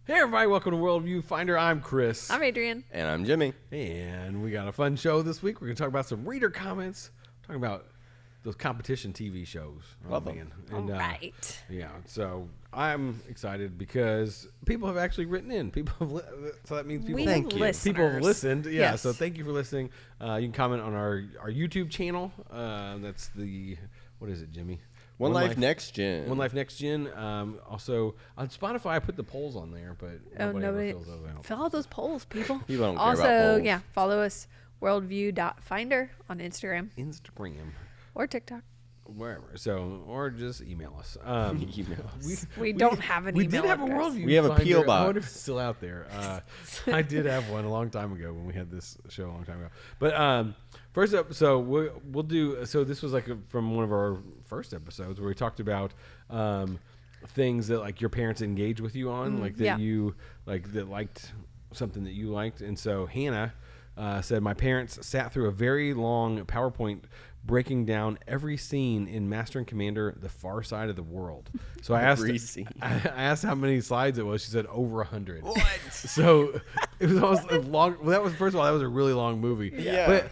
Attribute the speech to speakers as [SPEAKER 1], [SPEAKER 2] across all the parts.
[SPEAKER 1] Hey everybody, welcome to WorldView Finder. I'm Chris.
[SPEAKER 2] I'm Adrian.
[SPEAKER 3] And I'm Jimmy.
[SPEAKER 1] And we got a fun show this week. We're going to talk about some reader comments, talking about those competition TV shows.
[SPEAKER 3] Love them.
[SPEAKER 1] And,
[SPEAKER 2] All right.
[SPEAKER 1] Yeah, so I'm excited because people have actually written in. So that means people,
[SPEAKER 2] Thank you.
[SPEAKER 1] People have listened. Yeah,
[SPEAKER 2] Yes.
[SPEAKER 1] so thank you for listening. You can comment on our YouTube channel. That's what is it, Jimmy?
[SPEAKER 3] One Life Next Gen.
[SPEAKER 1] One Life Next Gen. Also on Spotify, I put the polls on there, but nobody ever fills those out.
[SPEAKER 2] Fill out those polls, people.
[SPEAKER 3] People don't care
[SPEAKER 2] also,
[SPEAKER 3] about polls.
[SPEAKER 2] yeah, follow us worldview.finder on Instagram or TikTok.
[SPEAKER 1] Wherever. So, or just email us.
[SPEAKER 3] Email us.
[SPEAKER 2] We don't have an
[SPEAKER 1] we
[SPEAKER 2] email
[SPEAKER 1] did have
[SPEAKER 2] address.
[SPEAKER 1] a WorldView.
[SPEAKER 3] We have a
[SPEAKER 1] Finder.
[SPEAKER 3] P.O.
[SPEAKER 1] I wonder if
[SPEAKER 3] box.
[SPEAKER 1] it's still out there. I did have one a long time ago when we had this show a long time ago. But first up, so we'll do. So this was from one of our first episodes where we talked about things that like your parents engage with you on, like that
[SPEAKER 2] yeah.
[SPEAKER 1] you like that liked something that you liked, and so Hannah said my parents sat through a very long PowerPoint breaking down every scene in Master and Commander: The Far Side of the World. So I asked how many slides it was. She said over 100.
[SPEAKER 3] What?
[SPEAKER 1] So it was almost a long. Well, that was, first of all, that was a really long movie.
[SPEAKER 3] Yeah.
[SPEAKER 1] But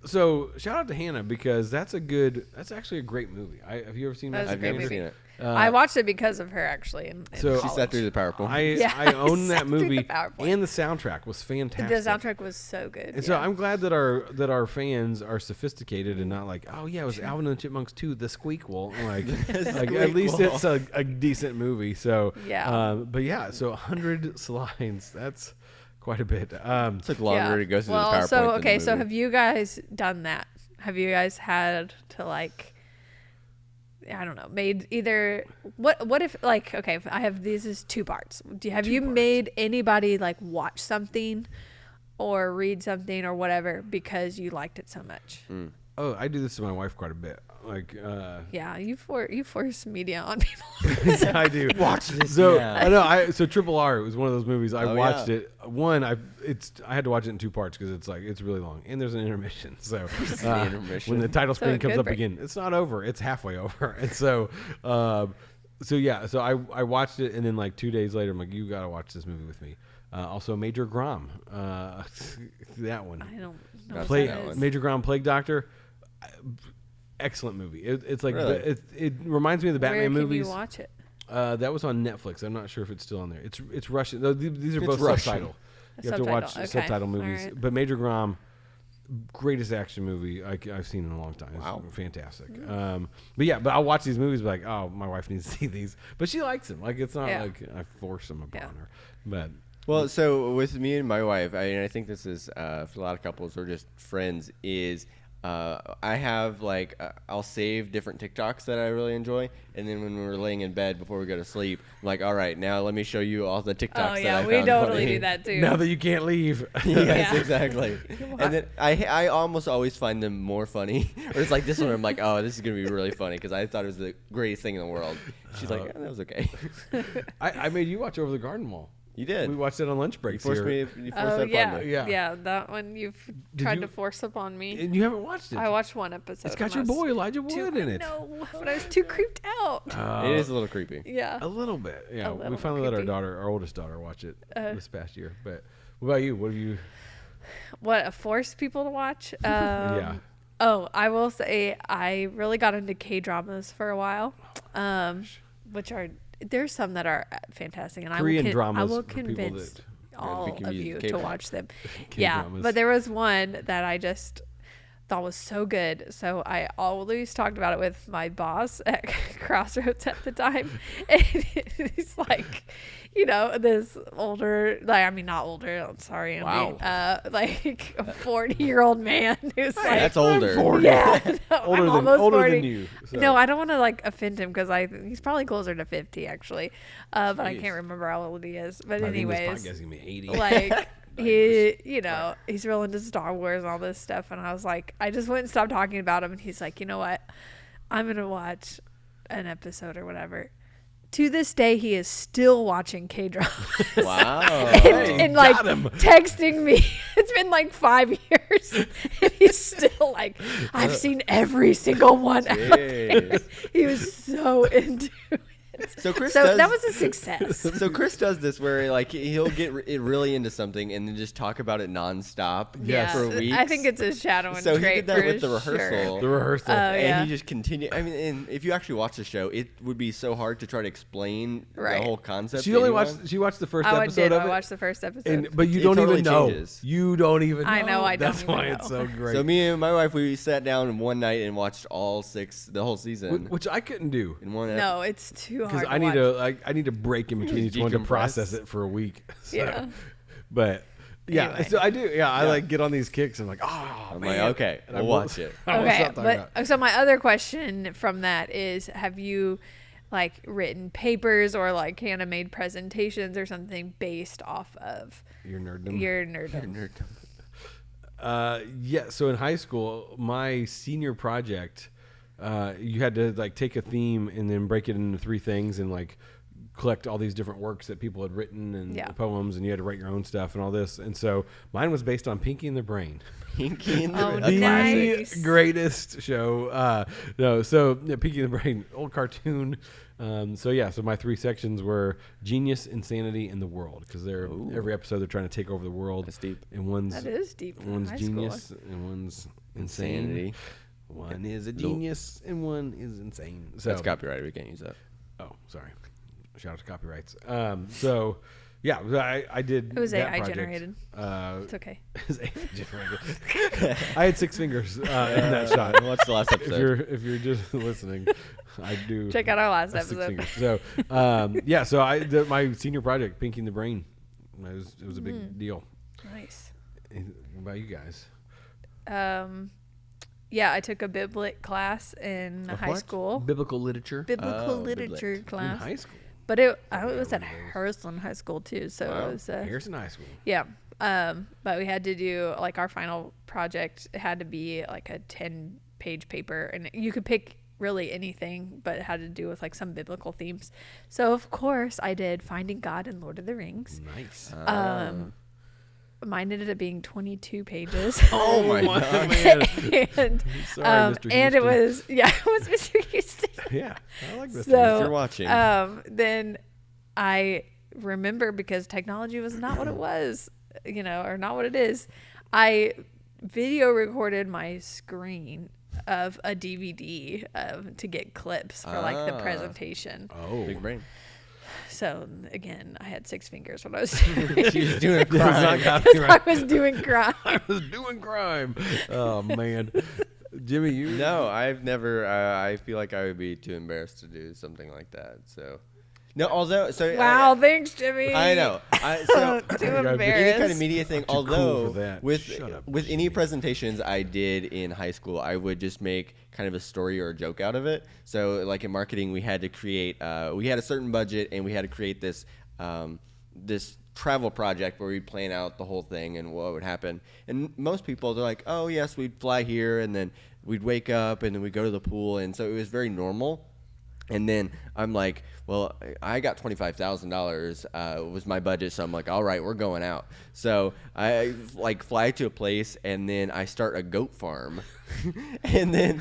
[SPEAKER 1] so shout out to Hannah because that's actually a great movie. Have you ever seen
[SPEAKER 2] That
[SPEAKER 1] Master
[SPEAKER 2] was a
[SPEAKER 1] and
[SPEAKER 2] great
[SPEAKER 1] Commander?
[SPEAKER 3] seen it.
[SPEAKER 2] I watched it because of her, actually. In
[SPEAKER 1] So-
[SPEAKER 3] She sat through the PowerPoint.
[SPEAKER 1] I own that
[SPEAKER 2] sat through the
[SPEAKER 1] movie,
[SPEAKER 2] PowerPoint.
[SPEAKER 1] and the soundtrack was fantastic.
[SPEAKER 2] The soundtrack was so good.
[SPEAKER 1] And so I'm glad that our fans are sophisticated and not like, oh yeah, it was Alvin and the Chipmunks 2, The Squeakquel. Like at least it's a decent movie. So
[SPEAKER 2] Yeah.
[SPEAKER 1] but yeah, so 100 slides. That's quite a bit.
[SPEAKER 3] It took longer to go through the
[SPEAKER 2] well,
[SPEAKER 3] PowerPoint.
[SPEAKER 2] so
[SPEAKER 3] than
[SPEAKER 2] okay,
[SPEAKER 3] the
[SPEAKER 2] so
[SPEAKER 3] movie.
[SPEAKER 2] have you guys done that? Have you guys had to I don't know, made either what if okay, if I have these as two parts. Have you made anybody watch something or read something or whatever because you liked it so much?
[SPEAKER 1] Oh, I do this to my wife quite a bit.
[SPEAKER 2] Yeah, you force media on people.
[SPEAKER 1] I do.
[SPEAKER 3] Watch this.
[SPEAKER 1] So
[SPEAKER 3] now.
[SPEAKER 1] I know. So Triple R was one of those movies. I watched
[SPEAKER 3] yeah.
[SPEAKER 1] it. I had to watch it in two parts because it's really long, and there's an intermission. So
[SPEAKER 3] intermission.
[SPEAKER 1] when the title screen comes
[SPEAKER 2] good
[SPEAKER 1] up
[SPEAKER 2] break.
[SPEAKER 1] again, it's not over. It's halfway over, and so yeah. So I watched it, and then 2 days later, I'm like, you got to watch this movie with me. Also, Major Grom, that one.
[SPEAKER 2] I don't know.
[SPEAKER 3] That one.
[SPEAKER 1] Major Grom, Plague Doctor. Excellent movie. It's like
[SPEAKER 3] Really?
[SPEAKER 1] it reminds me of the Batman
[SPEAKER 2] Where can
[SPEAKER 1] movies.
[SPEAKER 2] you watch it?
[SPEAKER 1] That was on Netflix. I'm not sure if it's still on there. It's Russian. No, these are
[SPEAKER 3] It's
[SPEAKER 1] both
[SPEAKER 3] Russian.
[SPEAKER 1] subtitle. You have to
[SPEAKER 2] Subtitle,
[SPEAKER 1] watch
[SPEAKER 2] okay.
[SPEAKER 1] subtitle movies.
[SPEAKER 2] All right.
[SPEAKER 1] But Major Grom, greatest action movie I've seen in a long time. It's
[SPEAKER 3] Wow.
[SPEAKER 1] fantastic. But I'll watch these movies. Like, oh, my wife needs to see these. But she likes them. Like, it's not
[SPEAKER 2] Yeah.
[SPEAKER 1] like I force them upon
[SPEAKER 2] Yeah.
[SPEAKER 1] her. But
[SPEAKER 3] Well, so with me and my wife, I think this is for a lot of couples or just friends, is I have I'll save different TikToks that I really enjoy, and then when we're laying in bed before we go to sleep, I'm like, all right, now let me show you all the TikToks
[SPEAKER 2] Oh
[SPEAKER 3] that
[SPEAKER 2] yeah,
[SPEAKER 3] I
[SPEAKER 2] we
[SPEAKER 3] found
[SPEAKER 2] totally
[SPEAKER 3] funny.
[SPEAKER 2] do that too.
[SPEAKER 1] now that you can't leave,
[SPEAKER 3] Yes,
[SPEAKER 2] Yeah.
[SPEAKER 3] exactly. And then I almost always find them more funny. Or it's like this one, I'm like, oh, this is going to be really funny because I thought it was the greatest thing in the world. She's like, that was okay.
[SPEAKER 1] I made you watch Over the Garden Wall.
[SPEAKER 3] You did.
[SPEAKER 1] We watched it on lunch
[SPEAKER 3] You
[SPEAKER 1] breaks
[SPEAKER 3] forced
[SPEAKER 1] here.
[SPEAKER 3] you forced
[SPEAKER 2] Oh
[SPEAKER 3] that
[SPEAKER 2] yeah,
[SPEAKER 3] upon me.
[SPEAKER 1] Yeah.
[SPEAKER 2] that one you've
[SPEAKER 1] Did
[SPEAKER 2] tried
[SPEAKER 1] you-
[SPEAKER 2] to force upon me.
[SPEAKER 1] And you haven't watched it.
[SPEAKER 2] I watched one episode.
[SPEAKER 1] It's got
[SPEAKER 2] and
[SPEAKER 1] your
[SPEAKER 2] I was
[SPEAKER 1] boy Elijah
[SPEAKER 2] too-
[SPEAKER 1] Wood in it.
[SPEAKER 2] No, but I was too creeped out.
[SPEAKER 3] It is a little creepy.
[SPEAKER 2] Yeah.
[SPEAKER 1] A little bit, yeah.
[SPEAKER 2] A
[SPEAKER 1] We
[SPEAKER 2] little
[SPEAKER 1] finally let
[SPEAKER 2] creepy.
[SPEAKER 1] our oldest daughter, watch it this past year. But what about you? What have you?
[SPEAKER 2] What forced people to watch?
[SPEAKER 1] Yeah.
[SPEAKER 2] Oh, I will say I really got into K-dramas for a while, which are there's some that are fantastic, and
[SPEAKER 1] Korean
[SPEAKER 2] I
[SPEAKER 1] dramas
[SPEAKER 2] will
[SPEAKER 1] for people
[SPEAKER 2] convince
[SPEAKER 1] that-
[SPEAKER 2] all
[SPEAKER 3] we can
[SPEAKER 2] of
[SPEAKER 3] use
[SPEAKER 2] you to
[SPEAKER 3] K-pop.
[SPEAKER 2] watch them. Yeah,
[SPEAKER 1] K-dramas.
[SPEAKER 2] but there was one that I just thought was so good, so I always talked about it with my boss at Crossroads at the time, and he's like, this older, not older, I'm sorry,
[SPEAKER 3] Wow.
[SPEAKER 2] a 40-year-old man who's like,
[SPEAKER 3] That's older.
[SPEAKER 1] 40.
[SPEAKER 2] yeah, no,
[SPEAKER 1] Older
[SPEAKER 2] I'm
[SPEAKER 1] than
[SPEAKER 2] almost
[SPEAKER 1] older
[SPEAKER 2] 40.
[SPEAKER 1] than you. So.
[SPEAKER 2] No, I don't want to offend him because he's probably closer to 50 actually, but I
[SPEAKER 1] Jeez.
[SPEAKER 2] can't remember how old he is. But
[SPEAKER 1] I think this
[SPEAKER 2] anyways,
[SPEAKER 1] podcast is gonna be 80.
[SPEAKER 2] he's real into Star Wars and all this stuff, and I was like, I just wouldn't stop talking about him, and he's like, you know what, I'm gonna watch an episode or whatever. To this day, he is still watching K-dramas.
[SPEAKER 3] Wow.
[SPEAKER 2] and
[SPEAKER 1] got him.
[SPEAKER 2] texting me. It's been 5 years, and he's still like, I've seen every single one out there.
[SPEAKER 3] Jeez.
[SPEAKER 2] He was so into it.
[SPEAKER 3] So Chris
[SPEAKER 2] So
[SPEAKER 3] does,
[SPEAKER 2] that was a success.
[SPEAKER 3] So Chris does this where like he'll get really into something and then just talk about it nonstop
[SPEAKER 1] Yes.
[SPEAKER 3] for weeks.
[SPEAKER 2] I think it's a shadow and
[SPEAKER 3] So he
[SPEAKER 2] trait
[SPEAKER 3] did that
[SPEAKER 2] for
[SPEAKER 3] with the
[SPEAKER 2] sure.
[SPEAKER 3] rehearsal.
[SPEAKER 1] The rehearsal.
[SPEAKER 2] Oh,
[SPEAKER 3] And
[SPEAKER 2] yeah.
[SPEAKER 3] he just continued. I mean, and if you actually watch the show, it would be so hard to try to explain
[SPEAKER 2] Right.
[SPEAKER 3] the whole concept.
[SPEAKER 1] She
[SPEAKER 3] to
[SPEAKER 1] only
[SPEAKER 3] anyone.
[SPEAKER 1] watched. She watched the first
[SPEAKER 2] I
[SPEAKER 1] episode
[SPEAKER 2] did.
[SPEAKER 1] of
[SPEAKER 2] I
[SPEAKER 1] it.
[SPEAKER 2] watched the first episode.
[SPEAKER 1] But you
[SPEAKER 3] It
[SPEAKER 1] don't
[SPEAKER 3] totally
[SPEAKER 1] even know.
[SPEAKER 3] changes.
[SPEAKER 1] You don't even know.
[SPEAKER 2] I know, I don't
[SPEAKER 1] That's
[SPEAKER 2] even
[SPEAKER 1] why
[SPEAKER 2] know.
[SPEAKER 1] it's so great.
[SPEAKER 3] So me and my wife, we sat down one night and watched all 6, the whole season
[SPEAKER 1] Which I couldn't do.
[SPEAKER 3] in one.
[SPEAKER 2] no, it's too hard.
[SPEAKER 1] Because
[SPEAKER 2] to
[SPEAKER 1] I need
[SPEAKER 2] watch.
[SPEAKER 1] to I need to break in between each one to
[SPEAKER 3] Decompress.
[SPEAKER 1] process it for a week. So,
[SPEAKER 2] Yeah.
[SPEAKER 1] But yeah,
[SPEAKER 2] Anyway.
[SPEAKER 1] so I do. Yeah, I
[SPEAKER 3] Yeah.
[SPEAKER 1] like get on these kicks. And I'm like, oh
[SPEAKER 3] I'm
[SPEAKER 1] man.
[SPEAKER 3] like, okay,
[SPEAKER 1] And I
[SPEAKER 3] we'll
[SPEAKER 1] won't-
[SPEAKER 3] watch it.
[SPEAKER 1] I won't
[SPEAKER 2] Okay,
[SPEAKER 1] stop talking about
[SPEAKER 2] but
[SPEAKER 1] it.
[SPEAKER 2] so my other question from that is, have you like written papers or like kind of made presentations or something based off of
[SPEAKER 1] Your nerddom.
[SPEAKER 2] your nerdom?
[SPEAKER 1] Yeah. So in high school, my senior project, you had to like take a theme and then break it into 3 things and like collect all these different works that people had written and
[SPEAKER 2] Yeah.
[SPEAKER 1] poems, and you had to write your own stuff and all this. And so mine was based on Pinky and the Brain.
[SPEAKER 3] Pinky and the
[SPEAKER 2] Oh,
[SPEAKER 3] a
[SPEAKER 1] The
[SPEAKER 3] classic.
[SPEAKER 2] Nice.
[SPEAKER 1] greatest show. No, so yeah, Pinky and the Brain, old cartoon. So my 3 sections were genius, insanity, and the world, because they're
[SPEAKER 3] Ooh.
[SPEAKER 1] every episode they're trying to take over the world.
[SPEAKER 3] That's deep.
[SPEAKER 1] And one's
[SPEAKER 2] That is deep. for
[SPEAKER 1] one's
[SPEAKER 2] high
[SPEAKER 1] genius
[SPEAKER 2] school.
[SPEAKER 1] and one's insane.
[SPEAKER 3] Insanity.
[SPEAKER 1] One is a genius and one is insane. So
[SPEAKER 3] That's copyrighted. We can't use that.
[SPEAKER 1] oh, sorry. Shout out to copyrights. So yeah, I did.
[SPEAKER 2] It was
[SPEAKER 1] that
[SPEAKER 2] AI
[SPEAKER 1] project.
[SPEAKER 2] generated.
[SPEAKER 1] It
[SPEAKER 2] It's okay.
[SPEAKER 1] was AI generated. I had 6 fingers in that shot.
[SPEAKER 3] What's the last episode?
[SPEAKER 1] If you're just listening, I do.
[SPEAKER 2] Check out our last
[SPEAKER 1] have 6
[SPEAKER 2] episode.
[SPEAKER 1] fingers. So my senior project, Pinky and the Brain, it was a big deal.
[SPEAKER 2] Nice.
[SPEAKER 1] And what about you guys?
[SPEAKER 2] Yeah, I took a biblit class in
[SPEAKER 3] A
[SPEAKER 2] high
[SPEAKER 3] what?
[SPEAKER 2] school.
[SPEAKER 1] Biblical literature
[SPEAKER 2] Biblical
[SPEAKER 3] Oh,
[SPEAKER 2] literature
[SPEAKER 3] biblit.
[SPEAKER 1] in
[SPEAKER 2] class.
[SPEAKER 1] high school.
[SPEAKER 2] But I was at
[SPEAKER 1] one of those.
[SPEAKER 2] Harrison High School too, so
[SPEAKER 3] Wow.
[SPEAKER 2] it was
[SPEAKER 1] Harrison High School.
[SPEAKER 2] yeah. But we had to do like our final project had to be like a 10-page paper, and you could pick really anything, but it had to do with like some biblical themes. So of course I did Finding God and Lord of the Rings.
[SPEAKER 1] Nice.
[SPEAKER 2] Mine ended up being 22 pages.
[SPEAKER 3] Oh my god.
[SPEAKER 1] man.
[SPEAKER 2] and
[SPEAKER 1] Sorry, Mr.
[SPEAKER 2] and it
[SPEAKER 1] Houston.
[SPEAKER 2] was Mr. Houston.
[SPEAKER 1] Yeah, I like this.
[SPEAKER 2] So,
[SPEAKER 3] If you're watching.
[SPEAKER 2] then I remember, because technology was not what it was, or not what it is. I video recorded my screen of a DVD to get clips for like the
[SPEAKER 3] Ah.
[SPEAKER 2] presentation.
[SPEAKER 1] Oh,
[SPEAKER 3] Big brain.
[SPEAKER 2] So again, I had 6 fingers when I was doing
[SPEAKER 3] She was doing a
[SPEAKER 1] This is not
[SPEAKER 3] crime.
[SPEAKER 2] I
[SPEAKER 1] copyright.
[SPEAKER 2] was doing crime.
[SPEAKER 1] I was doing crime. Oh man, Jimmy, you
[SPEAKER 3] No, I've never. I feel like I would be too embarrassed to do something like that. So, no. Although, so
[SPEAKER 2] Wow, thanks, Jimmy.
[SPEAKER 3] I know. So
[SPEAKER 2] Too
[SPEAKER 1] gotta be
[SPEAKER 3] any
[SPEAKER 2] embarrassed.
[SPEAKER 3] kind of media thing.
[SPEAKER 1] too cool
[SPEAKER 3] Although
[SPEAKER 1] for that.
[SPEAKER 3] with
[SPEAKER 1] Shut up,
[SPEAKER 3] with any
[SPEAKER 1] Jimmy.
[SPEAKER 3] presentations I did in high school, I would just make kind of a story or a joke out of it. So like in marketing, we had to create. We had a certain budget, and we had to create this this travel project where we'd plan out the whole thing and what would happen. And most people, they're like, oh yes, we'd fly here, and then we'd wake up, and then we'd go to the pool, and so it was very normal. And then I'm like, well, I got $25,000 was my budget, so I'm like, all right, we're going out. So I like fly to a place, and then I start a goat farm, and then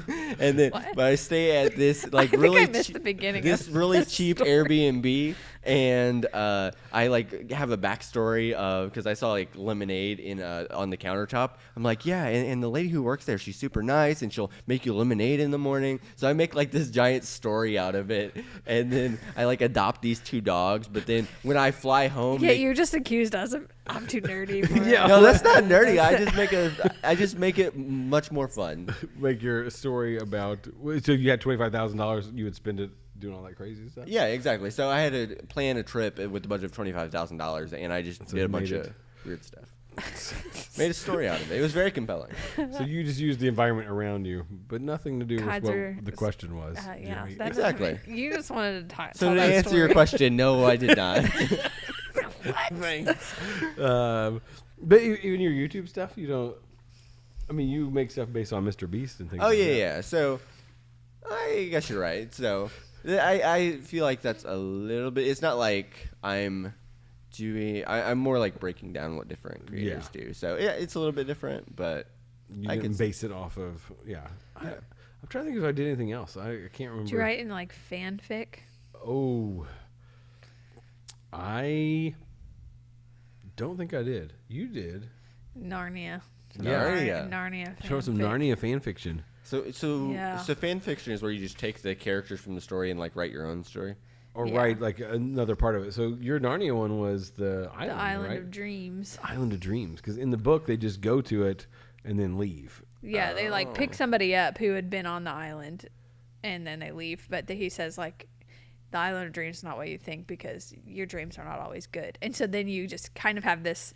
[SPEAKER 2] What?
[SPEAKER 3] but I stay at this like
[SPEAKER 2] I think
[SPEAKER 3] really
[SPEAKER 2] I missed the beginning
[SPEAKER 3] this
[SPEAKER 2] of
[SPEAKER 3] really
[SPEAKER 2] the
[SPEAKER 3] cheap
[SPEAKER 2] story.
[SPEAKER 3] Airbnb, and I like have a backstory of, because I saw like lemonade in on the countertop. I'm like, yeah, and the lady who works there, she's super nice, and she'll make you lemonade in the morning. So I make like this giant story out of it, and then I like adopt these 2 dogs. But then when I fly home,
[SPEAKER 2] Yeah,
[SPEAKER 3] they-
[SPEAKER 2] you just accused us of I'm too nerdy. For
[SPEAKER 1] Yeah.
[SPEAKER 2] it.
[SPEAKER 3] no, that's not nerdy. I just make it much more fun.
[SPEAKER 1] make your story about. So you had $25,000. You would spend it doing all that crazy stuff.
[SPEAKER 3] Yeah, exactly. So I had to plan a trip with a budget of $25,000, and I just
[SPEAKER 1] So
[SPEAKER 3] did
[SPEAKER 1] you
[SPEAKER 3] a bunch
[SPEAKER 1] made
[SPEAKER 3] of
[SPEAKER 1] it.
[SPEAKER 3] weird stuff. Made a story out of it. It was very compelling.
[SPEAKER 1] So you just used the environment around you, but nothing to do with what
[SPEAKER 2] Kaiser-
[SPEAKER 1] the question was.
[SPEAKER 2] Yeah,
[SPEAKER 1] Jimmy.
[SPEAKER 2] that
[SPEAKER 3] Exactly.
[SPEAKER 2] doesn't make- You just wanted to talk.
[SPEAKER 3] So
[SPEAKER 2] tell
[SPEAKER 3] to
[SPEAKER 2] that
[SPEAKER 3] answer your
[SPEAKER 2] story.
[SPEAKER 3] question, no, I did not.
[SPEAKER 1] Thanks. But even your YouTube stuff, you don't. I mean, you make stuff based on Mr. Beast and things.
[SPEAKER 3] Oh
[SPEAKER 1] like
[SPEAKER 3] yeah,
[SPEAKER 1] that.
[SPEAKER 3] yeah. So I guess you're right. So I feel like that's a little bit. It's not like I'm doing. I'm more like breaking down what different creators do. So yeah, it's a little bit different, but
[SPEAKER 1] You
[SPEAKER 3] I
[SPEAKER 1] didn't
[SPEAKER 3] can
[SPEAKER 1] base it off of. Yeah. I'm trying to think if I did anything else. I can't remember.
[SPEAKER 2] Did you write in like fanfic?
[SPEAKER 1] I don't think I did. You did.
[SPEAKER 2] Narnia.
[SPEAKER 3] Narnia.
[SPEAKER 2] Narnia.
[SPEAKER 1] Show us some
[SPEAKER 2] fanfic.
[SPEAKER 1] Narnia fan fiction.
[SPEAKER 3] So fan fiction is where you just take the characters from the story and like write your own story.
[SPEAKER 1] Or
[SPEAKER 2] Yeah.
[SPEAKER 1] write like another part of it. So your Narnia one was the island,
[SPEAKER 2] The Island
[SPEAKER 1] right?
[SPEAKER 2] of Dreams.
[SPEAKER 1] Island of Dreams. Because in the book, they just go to it and then leave.
[SPEAKER 2] Yeah, they like pick somebody up who had been on the island, and then they leave. But he says like, the Island of Dreams is not what you think because your dreams are not always good. And so then you just kind of have this.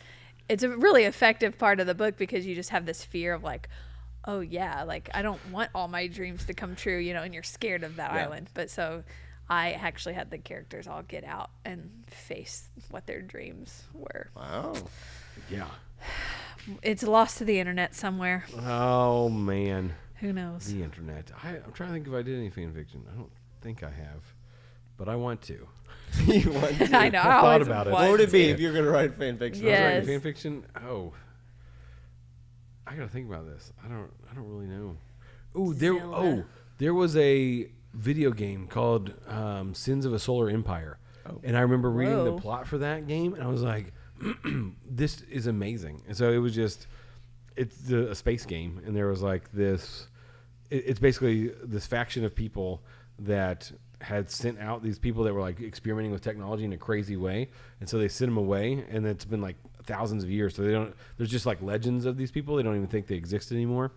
[SPEAKER 2] It's a really effective part of the book because you just have this fear of like, oh yeah, like I don't want all my dreams to come true, and you're scared of that island. But so I actually had the characters all get out and face what their dreams were.
[SPEAKER 3] Wow.
[SPEAKER 1] Yeah.
[SPEAKER 2] It's lost to the internet somewhere.
[SPEAKER 1] Oh, man.
[SPEAKER 2] Who knows?
[SPEAKER 1] The internet. I'm trying to think if I did any fan fiction. I don't think I have. But I want to.
[SPEAKER 3] You want to?
[SPEAKER 2] I know.
[SPEAKER 1] I've
[SPEAKER 2] I
[SPEAKER 1] thought
[SPEAKER 2] always
[SPEAKER 1] about it.
[SPEAKER 3] What
[SPEAKER 2] want
[SPEAKER 3] would it be
[SPEAKER 2] to.
[SPEAKER 3] if you're gonna write fan fiction?
[SPEAKER 1] I was writing
[SPEAKER 2] Yes.
[SPEAKER 1] fan fiction. Oh, I gotta think about this. I don't really know.
[SPEAKER 2] Zelda.
[SPEAKER 1] There was a video game called Sins of a Solar Empire, and I remember reading the
[SPEAKER 2] Whoa.
[SPEAKER 1] plot for that game, and I was like, "This is amazing." And so it was just, it's a space game, and there was like this. It's basically this faction of people that had sent out these people that were like experimenting with technology in a crazy way, and so they sent them away, and it's been like thousands of years, so they don't. There's just like legends of these people. They don't even think they exist anymore.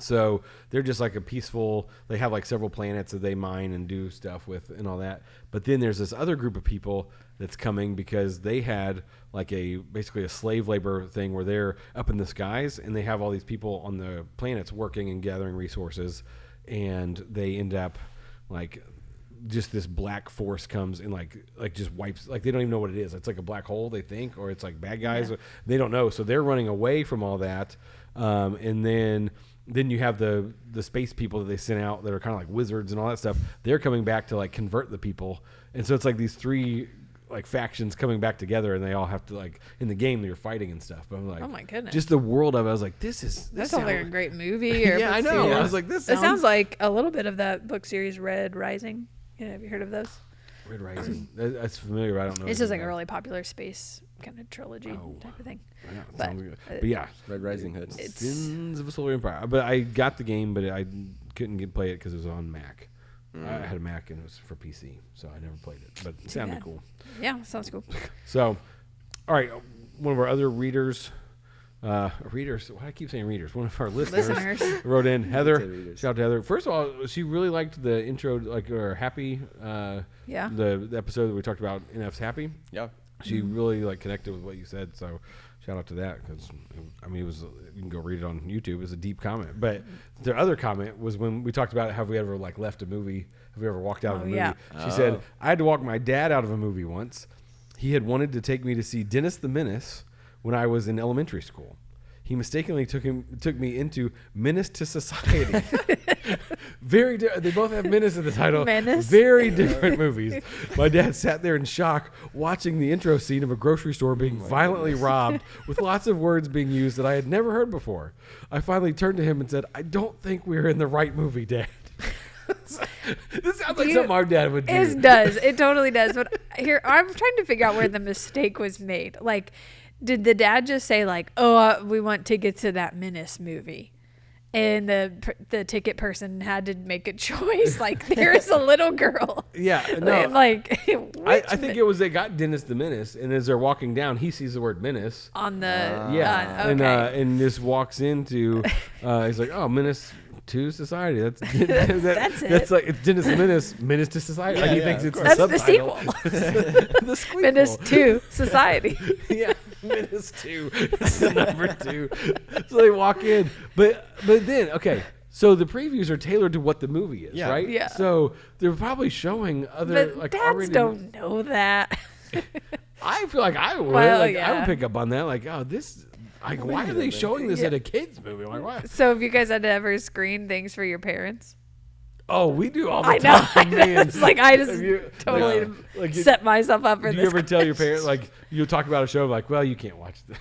[SPEAKER 1] So they're just like a peaceful. They have like several planets that they mine and do stuff with and all that. But then there's this other group of people that's coming because they had like basically a slave labor thing where they're up in the skies and they have all these people on the planets working and gathering resources, and they end up like just this black force comes and like just wipes, like they don't even know what it is. It's like a black hole, they think, or it's like bad guys.
[SPEAKER 2] Yeah.
[SPEAKER 1] They don't know, so they're running away from all that, and then you have the space people that they sent out that are kind of like wizards and all that stuff. They're coming back to like convert the people, and so it's like these three like factions coming back together, and they all have to like in the game they're fighting and stuff. But I'm like,
[SPEAKER 2] Oh my goodness.
[SPEAKER 1] just the world of it. I was like, this
[SPEAKER 2] That sounds like a great movie. Or
[SPEAKER 1] yeah, I
[SPEAKER 2] book
[SPEAKER 1] know.
[SPEAKER 2] series.
[SPEAKER 1] I was like, this
[SPEAKER 2] It sounds like a little bit of that book series, Red Rising. Yeah, have you heard of those?
[SPEAKER 1] Red Rising. That's familiar. But I don't know.
[SPEAKER 2] It's just like
[SPEAKER 1] anything
[SPEAKER 2] a
[SPEAKER 1] about
[SPEAKER 2] really popular space kind of trilogy type of thing.
[SPEAKER 1] it. Yeah, it
[SPEAKER 2] but,
[SPEAKER 1] sounds good.
[SPEAKER 2] uh,
[SPEAKER 1] But yeah,
[SPEAKER 3] Red Rising Hood.
[SPEAKER 2] It's-
[SPEAKER 1] Sins of a Solar Empire. But I got the game, but I couldn't play it because it was on Mac. I had a Mac and it was for PC, so I never played it. But it sounded
[SPEAKER 2] bad.
[SPEAKER 1] cool.
[SPEAKER 2] Yeah, sounds cool.
[SPEAKER 1] So, all right, one of our other readers. Why do I keep saying readers? One of our listeners wrote in. Heather,
[SPEAKER 3] Say readers.
[SPEAKER 1] shout out to Heather. First of all, she really liked the intro, like our Happy,
[SPEAKER 2] Yeah.
[SPEAKER 1] the episode that we talked about NF's Happy.
[SPEAKER 3] Yeah.
[SPEAKER 1] She really like connected with what you said, so shout out to that because I mean it was, you can go read it on YouTube. It was a deep comment, but the other comment was when we talked about have we ever like left a movie? Have we ever walked out of a movie?
[SPEAKER 2] yeah.
[SPEAKER 1] She said I had to walk my dad out of a movie once. He had wanted to take me to see Dennis the Menace when I was in elementary school. He mistakenly took me into Menace to Society. They both have Menace in the title.
[SPEAKER 2] Menace.
[SPEAKER 1] Very different movies. My dad sat there in shock watching the intro scene of a grocery store being violently robbed with lots of words being used that I had never heard before. I finally turned to him and said, I don't think we're in the right movie, Dad. This sounds like something our dad would do.
[SPEAKER 2] It does. It totally does. But here, I'm trying to figure out where the mistake was made. Like, did the dad just say like, "Oh, we want tickets to that Menace movie," and the ticket person had to make a choice? Like, there's a little girl.
[SPEAKER 1] Yeah, no.
[SPEAKER 2] And like,
[SPEAKER 1] I think it was they got Dennis the Menace, and as they're walking down, he sees the word menace.
[SPEAKER 2] on the
[SPEAKER 1] Yeah,
[SPEAKER 2] okay.
[SPEAKER 1] and just walks into. He's like, "Oh, Menace to Society." That's
[SPEAKER 2] That's it.
[SPEAKER 1] That's like it's Dennis the Menace, Menace to Society.
[SPEAKER 3] Yeah,
[SPEAKER 1] like he
[SPEAKER 3] yeah,
[SPEAKER 1] thinks
[SPEAKER 3] of
[SPEAKER 1] it's
[SPEAKER 3] course.
[SPEAKER 1] the
[SPEAKER 2] That's the
[SPEAKER 1] subtitle.
[SPEAKER 2] sequel.
[SPEAKER 1] The sequel.
[SPEAKER 2] Menace to Society.
[SPEAKER 1] Yeah, Menace 2. It's the number 2. So they walk in, but then okay. So the previews are tailored to what the movie is,
[SPEAKER 3] Yeah.
[SPEAKER 1] right?
[SPEAKER 2] Yeah.
[SPEAKER 1] So they're probably showing other
[SPEAKER 2] But
[SPEAKER 1] like
[SPEAKER 2] dads
[SPEAKER 1] R-rated
[SPEAKER 2] don't know that.
[SPEAKER 1] I feel like I would.
[SPEAKER 2] Well,
[SPEAKER 1] like, I
[SPEAKER 2] yeah.
[SPEAKER 1] would pick up on that. Like, oh, this. Like, why are they showing this
[SPEAKER 2] Yeah.
[SPEAKER 1] at a kids movie? Like, why?
[SPEAKER 2] So have you guys had to ever screen things for your parents?
[SPEAKER 1] Oh, we do all the
[SPEAKER 2] I know.
[SPEAKER 1] time. Man.
[SPEAKER 2] It's like I just
[SPEAKER 1] Have you-
[SPEAKER 2] totally
[SPEAKER 1] Yeah. Like,
[SPEAKER 2] set myself up for
[SPEAKER 1] Do
[SPEAKER 2] this.
[SPEAKER 1] you ever tell your parents, like, you talk about a show, like, well, you can't watch this?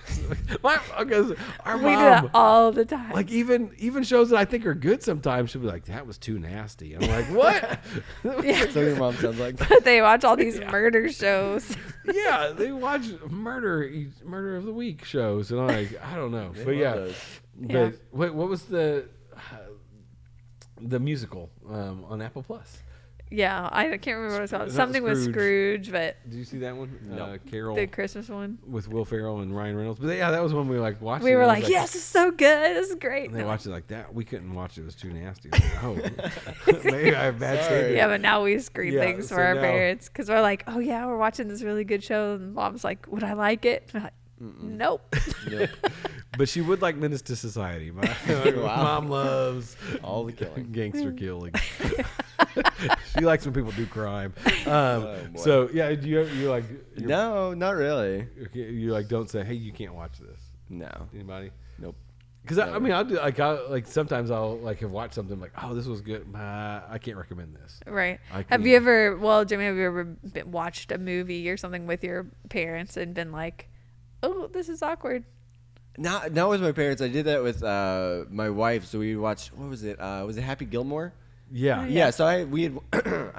[SPEAKER 1] Because our
[SPEAKER 2] We do that
[SPEAKER 1] mom,
[SPEAKER 2] all the time.
[SPEAKER 1] like, even shows that I think are good sometimes, she'll be like, that was too nasty. And I'm like, what?
[SPEAKER 2] Yeah.
[SPEAKER 3] So your mom sounds like.
[SPEAKER 2] But they watch all these murder shows.
[SPEAKER 1] Yeah, they watch murder of the week shows, and I'm like, I don't know. But yeah.
[SPEAKER 3] those.
[SPEAKER 1] But
[SPEAKER 2] Yeah.
[SPEAKER 1] what was the musical on Apple Plus?
[SPEAKER 2] Yeah, I can't remember what it's called.
[SPEAKER 1] Is that
[SPEAKER 2] Something with
[SPEAKER 1] Scrooge?
[SPEAKER 2] Scrooge, but
[SPEAKER 1] Did you see that one?
[SPEAKER 3] No.
[SPEAKER 1] Carol
[SPEAKER 2] the Christmas one.
[SPEAKER 1] with Will Ferrell and Ryan Reynolds. But yeah, that was one we like watched.
[SPEAKER 2] We
[SPEAKER 1] it,
[SPEAKER 2] were
[SPEAKER 1] and I was
[SPEAKER 2] like, yes, this is so good. This is great.
[SPEAKER 1] And they
[SPEAKER 2] No.
[SPEAKER 1] watched it like that. We couldn't watch it. It was too nasty. I was like, oh, maybe I have bad
[SPEAKER 3] Sorry.
[SPEAKER 1] standards.
[SPEAKER 2] Yeah, but now we screen
[SPEAKER 1] Yeah,
[SPEAKER 2] things
[SPEAKER 1] so
[SPEAKER 2] for our
[SPEAKER 1] now-
[SPEAKER 2] parents because we're like, oh yeah, we're watching this really good show, and mom's like, would I like it? And I'm like, nope.
[SPEAKER 3] Nope.
[SPEAKER 1] But she would like Menace to Society. My
[SPEAKER 3] Wow.
[SPEAKER 1] mom loves
[SPEAKER 3] All the killing.
[SPEAKER 1] gangster killing. She likes when people do crime.
[SPEAKER 3] boy.
[SPEAKER 1] So yeah, do you like?
[SPEAKER 3] No, not really.
[SPEAKER 1] You like don't say, hey, you can't watch this.
[SPEAKER 3] No.
[SPEAKER 1] Anybody?
[SPEAKER 3] Nope.
[SPEAKER 1] Because I mean, I'll do like sometimes I'll like have watched something like, oh, this was good. I can't recommend this.
[SPEAKER 2] Right.
[SPEAKER 1] I
[SPEAKER 2] Have
[SPEAKER 1] can-
[SPEAKER 2] you ever, well, Jimmy, have you ever watched a movie or something with your parents and been like, oh, this is awkward?
[SPEAKER 3] Not with my parents. I did that with my wife. So we watched. What was it? Was it Happy Gilmore?
[SPEAKER 1] Yeah.
[SPEAKER 3] Yeah. So I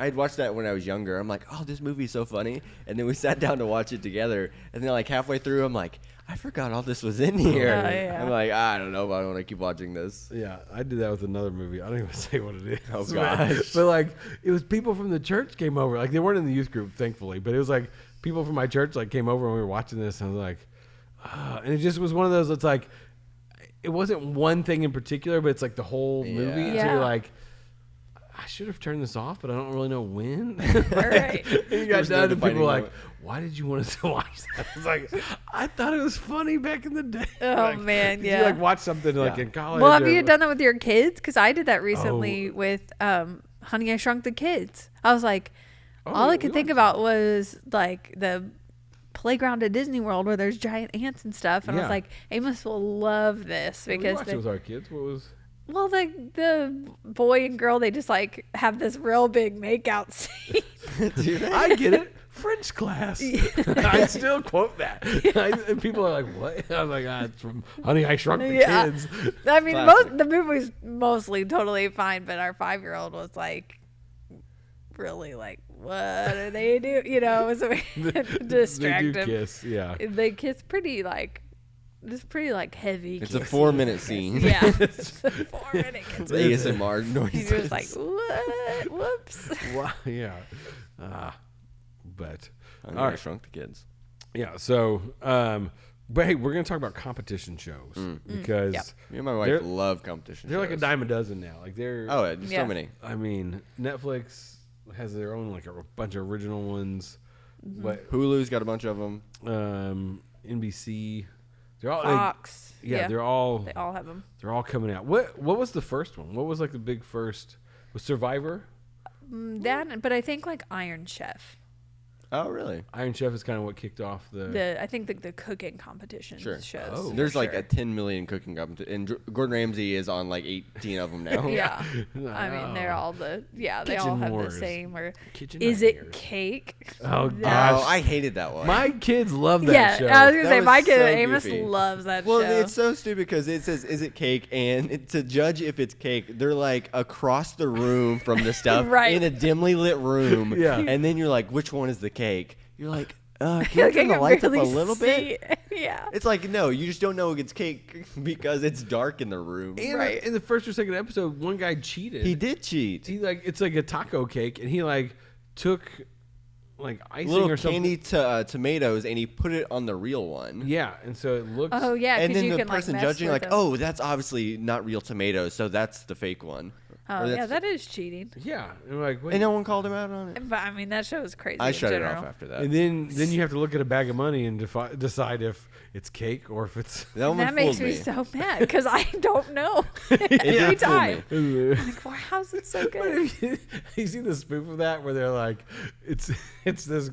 [SPEAKER 3] had watched that when I was younger. I'm like, oh, this movie's so funny. And then we sat down to watch it together. And then like halfway through, I'm like, I forgot all this was in here.
[SPEAKER 2] Oh, yeah.
[SPEAKER 3] I'm like, I don't know if I want to keep watching this.
[SPEAKER 1] Yeah, I did that with another movie. I don't even say what it is.
[SPEAKER 3] Oh,
[SPEAKER 1] But-
[SPEAKER 3] gosh.
[SPEAKER 1] But like, it was people from the church came over. Like they weren't in the youth group, thankfully. But it was like people from my church like came over and we were watching this, and I was like, and it just was one of those. It's like, it wasn't one thing in particular, but it's like the whole movie.
[SPEAKER 3] Yeah.
[SPEAKER 1] So
[SPEAKER 2] Yeah.
[SPEAKER 1] you're like, I should have turned this off, but I don't really know when.
[SPEAKER 2] Right.
[SPEAKER 1] And you got
[SPEAKER 3] There's no
[SPEAKER 1] done, and
[SPEAKER 3] defining
[SPEAKER 1] people were like,
[SPEAKER 3] moment.
[SPEAKER 1] why did you want us to watch that? I was like, I thought it was funny back in the day.
[SPEAKER 2] Oh,
[SPEAKER 1] Like,
[SPEAKER 2] man,
[SPEAKER 1] did
[SPEAKER 2] yeah.
[SPEAKER 1] You like watch something like
[SPEAKER 3] Yeah.
[SPEAKER 1] in college.
[SPEAKER 2] Well, have
[SPEAKER 1] or-
[SPEAKER 2] you done that with your kids? Because I did that recently
[SPEAKER 1] Oh.
[SPEAKER 2] with Honey, I Shrunk the Kids. I was like,
[SPEAKER 1] Oh,
[SPEAKER 2] all I
[SPEAKER 1] we
[SPEAKER 2] could think
[SPEAKER 1] watched
[SPEAKER 2] about was like the playground at Disney World where there's giant ants and stuff. And I
[SPEAKER 1] Yeah.
[SPEAKER 2] was like, Amos will love this
[SPEAKER 1] We
[SPEAKER 2] because
[SPEAKER 1] watched it with our kids. What was?
[SPEAKER 2] well, the boy and girl, they just like have this real big makeout scene.
[SPEAKER 3] Do they?
[SPEAKER 1] I get it. French class. I still quote that. And people are like, what? I'm like, it's from Honey, I Shrunk the
[SPEAKER 2] Yeah.
[SPEAKER 1] Kids.
[SPEAKER 2] I mean,
[SPEAKER 3] Classic.
[SPEAKER 2] the movie's mostly totally fine, but our 5-year-old was like, really like, what are they do? You know, it was distract
[SPEAKER 1] They do
[SPEAKER 2] him.
[SPEAKER 1] kiss, yeah.
[SPEAKER 2] They kiss pretty like, just pretty like heavy.
[SPEAKER 3] It's a
[SPEAKER 2] kiss.
[SPEAKER 3] 4-minute scene.
[SPEAKER 2] Yeah, it's a 4-minute
[SPEAKER 3] It's
[SPEAKER 2] kiss.
[SPEAKER 3] ASMR
[SPEAKER 2] He's
[SPEAKER 3] noises.
[SPEAKER 2] just like, what? Whoops.
[SPEAKER 1] Wow, yeah. But,
[SPEAKER 3] Honey,
[SPEAKER 1] all
[SPEAKER 3] I
[SPEAKER 1] right.
[SPEAKER 3] Shrunk the Kids.
[SPEAKER 1] Yeah, so, but hey, we're going to talk about competition shows because
[SPEAKER 2] Yep.
[SPEAKER 3] Me and my wife
[SPEAKER 1] They're-
[SPEAKER 3] love competition
[SPEAKER 1] they're like a
[SPEAKER 3] shows.
[SPEAKER 1] dime a dozen now. Like they're,
[SPEAKER 3] Oh, there's
[SPEAKER 2] Yeah.
[SPEAKER 3] so many.
[SPEAKER 1] I mean, Netflix has their own, like a bunch of original ones. But
[SPEAKER 3] Hulu's got a bunch of them.
[SPEAKER 1] NBC, they're all
[SPEAKER 2] Fox.
[SPEAKER 1] yeah, they're all
[SPEAKER 2] They all have them.
[SPEAKER 1] they're all coming out. What was the first one? What was like the big first? Was Survivor?
[SPEAKER 2] That, but I think like Iron Chef.
[SPEAKER 3] Oh, really?
[SPEAKER 1] Iron Chef is kind of what kicked off the.
[SPEAKER 2] I think the cooking competition
[SPEAKER 3] Sure.
[SPEAKER 2] shows.
[SPEAKER 1] Oh.
[SPEAKER 2] for
[SPEAKER 3] There's like
[SPEAKER 2] sure.
[SPEAKER 3] a 10 million cooking competition, and Gordon Ramsay is on like 18 of them now.
[SPEAKER 2] Yeah. I mean, they're all they all
[SPEAKER 1] Kitchen
[SPEAKER 2] have
[SPEAKER 1] Wars.
[SPEAKER 2] the same. Or
[SPEAKER 1] Kitchen
[SPEAKER 2] is
[SPEAKER 1] Nightmares.
[SPEAKER 2] it cake?
[SPEAKER 1] Oh,
[SPEAKER 2] That-
[SPEAKER 1] gosh.
[SPEAKER 3] Oh, I hated that one.
[SPEAKER 1] My kids love that
[SPEAKER 2] yeah,
[SPEAKER 1] show.
[SPEAKER 2] I was gonna
[SPEAKER 3] That
[SPEAKER 2] say
[SPEAKER 3] was
[SPEAKER 2] my kid
[SPEAKER 3] so
[SPEAKER 2] Amos
[SPEAKER 3] goofy.
[SPEAKER 2] loves that
[SPEAKER 3] Well,
[SPEAKER 2] show.
[SPEAKER 3] it's so stupid because it says, "Is it cake?" And to judge if it's cake, they're like across the room from the stuff
[SPEAKER 2] Right.
[SPEAKER 3] in a dimly lit room.
[SPEAKER 1] Yeah.
[SPEAKER 3] And then you're like, "Which one is the cake?" You're like, "Can
[SPEAKER 2] Like,
[SPEAKER 3] you
[SPEAKER 2] I
[SPEAKER 3] turn the
[SPEAKER 2] can
[SPEAKER 3] lights up a
[SPEAKER 2] barely
[SPEAKER 3] little bit?"
[SPEAKER 2] see. Yeah.
[SPEAKER 3] It's like, no, you just don't know it's cake because it's dark in the room.
[SPEAKER 1] And
[SPEAKER 2] Right.
[SPEAKER 1] in the first or second episode, one guy cheated.
[SPEAKER 3] He did cheat.
[SPEAKER 1] He like it's like a taco cake, and he like took like icing
[SPEAKER 3] Little
[SPEAKER 1] or something.
[SPEAKER 3] candy tomatoes, and he put it on the real one.
[SPEAKER 1] Yeah, and so it looks.
[SPEAKER 2] Oh yeah,
[SPEAKER 3] And
[SPEAKER 2] because
[SPEAKER 3] then
[SPEAKER 2] you
[SPEAKER 3] the
[SPEAKER 2] can
[SPEAKER 3] person
[SPEAKER 2] like mess
[SPEAKER 3] judging,
[SPEAKER 2] with
[SPEAKER 3] like,
[SPEAKER 2] them.
[SPEAKER 3] "Oh, that's obviously not real tomatoes, so that's the fake one."
[SPEAKER 2] Oh
[SPEAKER 3] Or
[SPEAKER 2] yeah,
[SPEAKER 3] that's-
[SPEAKER 2] that is cheating.
[SPEAKER 1] Yeah, and we're like, wait.
[SPEAKER 3] And no one called him out on it.
[SPEAKER 2] But I mean, that show is crazy.
[SPEAKER 3] I
[SPEAKER 2] in
[SPEAKER 3] shut it
[SPEAKER 2] general.
[SPEAKER 3] off after that.
[SPEAKER 1] And then you have to look at a bag of money and decide if it's cake or if it's.
[SPEAKER 3] That one
[SPEAKER 2] That makes
[SPEAKER 3] fooled
[SPEAKER 2] me so mad because I don't know every
[SPEAKER 3] did fool
[SPEAKER 2] time.
[SPEAKER 3] me.
[SPEAKER 2] Like, well, how's it so good?
[SPEAKER 1] You see the spoof of that where they're like, it's this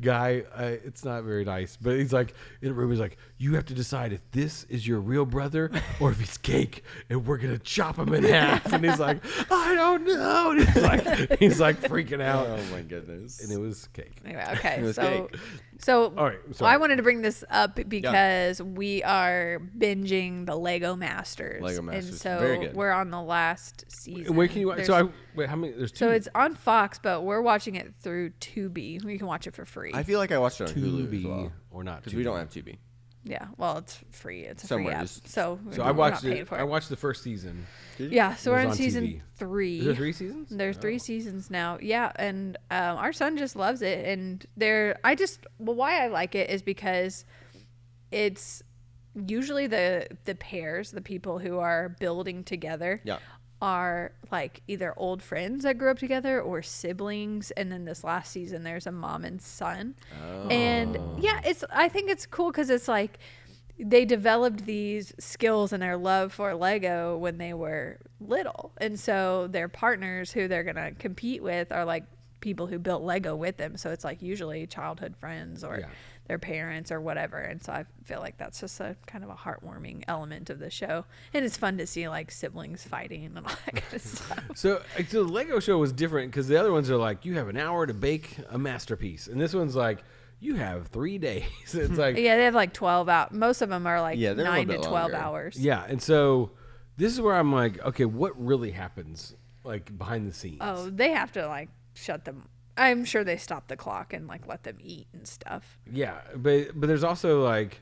[SPEAKER 1] guy. It's not very nice, but he's like in a room. He's like, you have to decide if this is your real brother or if it's cake, and we're gonna chop him in half. And he's like, I don't know. And he's like freaking out.
[SPEAKER 3] Oh my goodness.
[SPEAKER 1] And it was cake.
[SPEAKER 2] Anyway, okay.
[SPEAKER 3] It was
[SPEAKER 2] So,
[SPEAKER 3] cake.
[SPEAKER 2] so
[SPEAKER 1] All right,
[SPEAKER 2] well,
[SPEAKER 1] sorry.
[SPEAKER 2] I wanted to bring this up because we are binging the Lego Masters.
[SPEAKER 3] Lego Masters,
[SPEAKER 2] And so
[SPEAKER 3] very good.
[SPEAKER 2] we're on the last season.
[SPEAKER 1] Wait, can you? Wait, how many? There's two.
[SPEAKER 2] So it's on Fox, but we're watching it through Tubi. You can watch it for free.
[SPEAKER 3] I feel like I watched it on Hulu as
[SPEAKER 1] Tubi
[SPEAKER 3] well.
[SPEAKER 1] or not?
[SPEAKER 3] Because we don't have Tubi.
[SPEAKER 2] Yeah, well, it's free. It's a
[SPEAKER 3] Somewhere,
[SPEAKER 2] free app.
[SPEAKER 3] just-
[SPEAKER 2] So
[SPEAKER 1] I
[SPEAKER 2] we're
[SPEAKER 1] watched
[SPEAKER 2] not paying
[SPEAKER 1] it.
[SPEAKER 2] for
[SPEAKER 1] I watched the first season.
[SPEAKER 2] Yeah, so
[SPEAKER 1] It
[SPEAKER 2] we're
[SPEAKER 1] was
[SPEAKER 2] on
[SPEAKER 1] on
[SPEAKER 2] season
[SPEAKER 1] TV.
[SPEAKER 2] 3.
[SPEAKER 1] Is there 3 seasons?
[SPEAKER 2] There's 3
[SPEAKER 1] Oh.
[SPEAKER 2] seasons now. Yeah, and our son just loves it. And why I like it is because it's usually the pairs, the people who are building together.
[SPEAKER 3] Yeah.
[SPEAKER 2] Are like either old friends that grew up together or siblings, and then this last season there's a mom and son. And yeah, I think it's cool because it's like they developed these skills and their love for Lego when they were little, and so their partners who they're gonna compete with are like people who built Lego with them. So it's like usually childhood friends or
[SPEAKER 1] Yeah.
[SPEAKER 2] their parents or whatever. And so I feel like that's just a kind of a heartwarming element of the show. And it's fun to see like siblings fighting and all that kind of stuff.
[SPEAKER 1] So the Lego show was different because the other ones are like you have an hour to bake a masterpiece, and this one's like you have 3 days. It's like
[SPEAKER 2] Yeah, they have like 12 out. Most of them are like
[SPEAKER 3] Yeah, they're a
[SPEAKER 2] 9 to
[SPEAKER 3] little bit
[SPEAKER 2] 12
[SPEAKER 3] longer.
[SPEAKER 2] hours.
[SPEAKER 1] yeah, and so this is where I'm like, okay, what really happens like behind the scenes?
[SPEAKER 2] Oh, they have to like shut them. I'm sure they stop the clock and like let them eat and stuff.
[SPEAKER 1] Yeah, but there's also like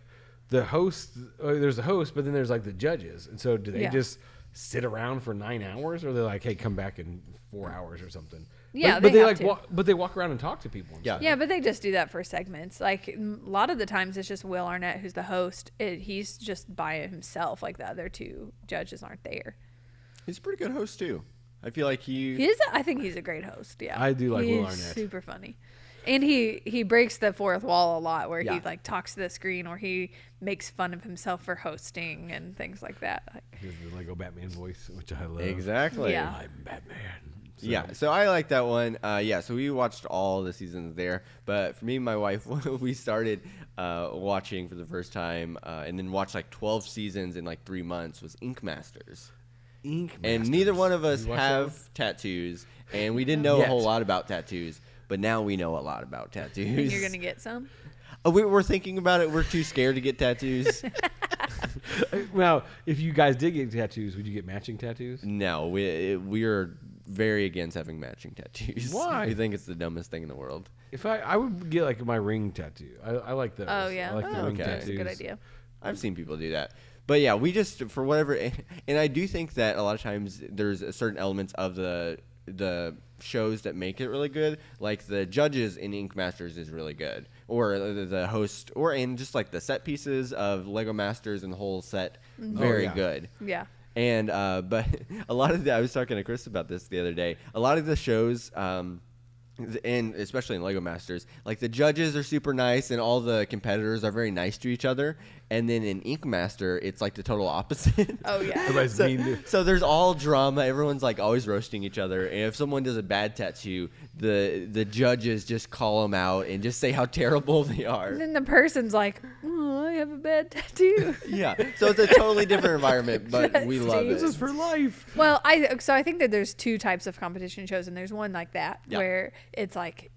[SPEAKER 1] the host. There's the host, but then there's like the judges. And so do they
[SPEAKER 2] Yeah.
[SPEAKER 1] just sit around for 9 hours, or they're like, hey, come back in 4 hours or something?
[SPEAKER 2] Yeah,
[SPEAKER 1] but
[SPEAKER 2] they
[SPEAKER 1] they
[SPEAKER 2] have
[SPEAKER 1] like
[SPEAKER 2] to.
[SPEAKER 1] but they walk around and talk to people. And
[SPEAKER 3] Yeah.
[SPEAKER 1] stuff.
[SPEAKER 2] Yeah, but they just do that for segments. Like a lot of the times, it's just Will Arnett who's the host. He's just by himself. Like the other 2 judges aren't there.
[SPEAKER 3] He's a pretty good host, too. I feel like
[SPEAKER 2] I think he's a great host. Yeah,
[SPEAKER 1] I do like Will
[SPEAKER 2] He's
[SPEAKER 1] Arnett.
[SPEAKER 2] Super funny, and he breaks the fourth wall a lot, where he
[SPEAKER 3] Yeah.
[SPEAKER 2] like talks to the screen, or he makes fun of himself for hosting and things like that. Like,
[SPEAKER 1] Here's the Lego Batman voice, which I love.
[SPEAKER 3] Exactly.
[SPEAKER 2] Yeah.
[SPEAKER 1] I'm Batman. So,
[SPEAKER 3] Yeah, so I like that one. So we watched all the seasons there. But for me and my wife, we started watching for the first time and then watched like 12 seasons in like 3 months was Ink Masters.
[SPEAKER 1] Ink
[SPEAKER 3] And
[SPEAKER 1] Masters.
[SPEAKER 3] neither one of us
[SPEAKER 1] You watched that one?
[SPEAKER 3] have tattoos. And we didn't know a
[SPEAKER 1] Yet.
[SPEAKER 3] whole lot about tattoos. But now we know a lot about tattoos.
[SPEAKER 2] and you're gonna get some.
[SPEAKER 3] We're thinking about it. We're too scared to get tattoos.
[SPEAKER 1] Now, if you guys did get tattoos, would you get matching tattoos?
[SPEAKER 3] No, we are very against having matching tattoos.
[SPEAKER 1] Why?
[SPEAKER 3] We think it's the dumbest thing in the world.
[SPEAKER 1] If I would get like my ring tattoo. I like those.
[SPEAKER 2] Oh yeah,
[SPEAKER 1] I like the
[SPEAKER 3] Oh,
[SPEAKER 1] ring
[SPEAKER 3] okay.
[SPEAKER 1] tattoos.
[SPEAKER 2] that's a good idea.
[SPEAKER 3] I've seen people do that. But yeah, we just, for whatever, and I do think that a lot of times there's a certain elements of the shows that make it really good. Like the judges in Ink Masters is really good. Or the host, and just like the set pieces of Lego Masters and the whole set, very
[SPEAKER 1] yeah.
[SPEAKER 3] good.
[SPEAKER 2] Yeah.
[SPEAKER 3] And but a lot of I was talking to Chris about this the other day. A lot of the shows, and especially in Lego Masters, like the judges are super nice, and all the competitors are very nice to each other. And then in Ink Master, it's like the total opposite.
[SPEAKER 2] Oh yeah.
[SPEAKER 1] Everybody's mean to.
[SPEAKER 3] So there's all drama. Everyone's like always roasting each other. And if someone does a bad tattoo, the judges just call them out and just say how terrible they are.
[SPEAKER 2] And then the person's like, "Oh, I have a bad tattoo."
[SPEAKER 3] Yeah. So it's a totally different environment, but we love
[SPEAKER 2] This
[SPEAKER 3] it.
[SPEAKER 1] This is for life.
[SPEAKER 2] Well, I think that there's 2 types of competition shows, and there's one like that
[SPEAKER 3] Yeah.
[SPEAKER 2] where it's like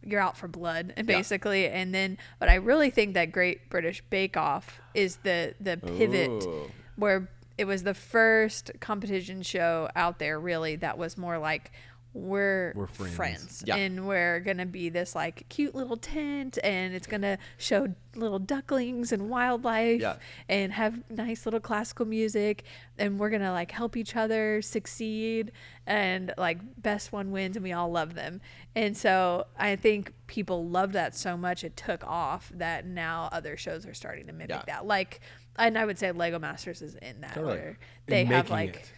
[SPEAKER 2] you're out for blood, and
[SPEAKER 3] Yeah.
[SPEAKER 2] basically, and then, but I really think that Great British Bake Off is the pivot
[SPEAKER 3] Ooh.
[SPEAKER 2] where it was the first competition show out there really that was more like we're
[SPEAKER 1] friends.
[SPEAKER 3] Yeah.
[SPEAKER 2] and we're gonna be this like cute little tent, and it's gonna show little ducklings and wildlife
[SPEAKER 3] Yeah.
[SPEAKER 2] and have nice little classical music, and we're gonna like help each other succeed, and like best one wins, and we all love them. And so I think people loved that so much it took off that now other shows are starting to mimic
[SPEAKER 3] Yeah.
[SPEAKER 2] that. Like, and I would say Lego Masters is in that
[SPEAKER 3] Totally.
[SPEAKER 2] where they
[SPEAKER 1] And
[SPEAKER 2] have
[SPEAKER 1] making
[SPEAKER 2] like
[SPEAKER 1] it.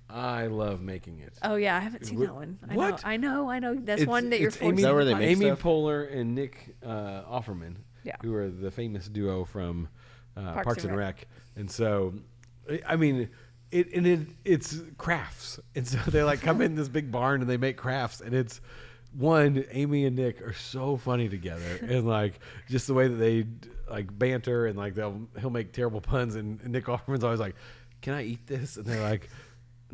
[SPEAKER 1] I love making it.
[SPEAKER 2] oh yeah, I haven't seen
[SPEAKER 1] Wh-
[SPEAKER 2] that one.
[SPEAKER 1] what?
[SPEAKER 2] I know that's
[SPEAKER 1] It's-
[SPEAKER 2] one that you're
[SPEAKER 1] it's
[SPEAKER 2] forced
[SPEAKER 3] Is that
[SPEAKER 2] to
[SPEAKER 3] where they
[SPEAKER 2] watch.
[SPEAKER 3] make
[SPEAKER 1] Amy
[SPEAKER 3] stuff?
[SPEAKER 1] Poehler and Nick Offerman,
[SPEAKER 2] Yeah.
[SPEAKER 1] who are the famous duo from
[SPEAKER 2] Parks
[SPEAKER 1] Parks
[SPEAKER 2] and
[SPEAKER 1] and Rec. And so, I mean, it's crafts. And so they like come in this big barn and they make crafts, and it's Amy and Nick are so funny together, and like just the way that they like banter, and like he'll make terrible puns, and Nick Offerman's always like, "Can I eat this?" And they're like,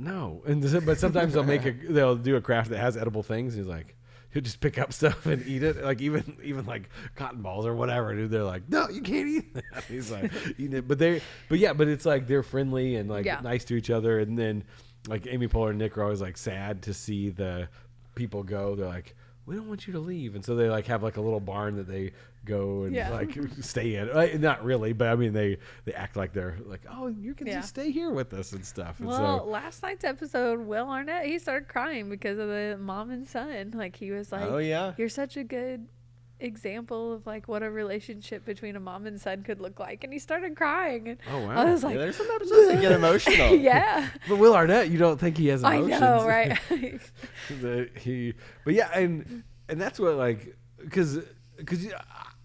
[SPEAKER 1] no. But sometimes they'll do a craft that has edible things. He's like, he'll just pick up stuff and eat it. Like even like cotton balls or whatever, dude. They're like, no, you can't eat that. He's like, eating it. But it's like they're friendly and like nice to each other. And then like Amy Poehler and Nick are always like sad to see the people go. They're like, we don't want you to leave. And so they like have like a little barn that they go and like stay in. Not really, but I mean they act like they're like, oh, you can just stay here with us and stuff. And
[SPEAKER 2] well, last night's episode, Will Arnett, he started crying because of the mom and son. Like he was like, oh yeah, you're such a good example of like what a relationship between a mom and son could look like, and he stared crying. And
[SPEAKER 1] oh wow,
[SPEAKER 2] I was like,
[SPEAKER 3] there's some episodes that get emotional.
[SPEAKER 2] Yeah,
[SPEAKER 1] but Will Arnett, you don't think he has emotions?
[SPEAKER 2] I know, right?
[SPEAKER 1] But yeah, and that's what like because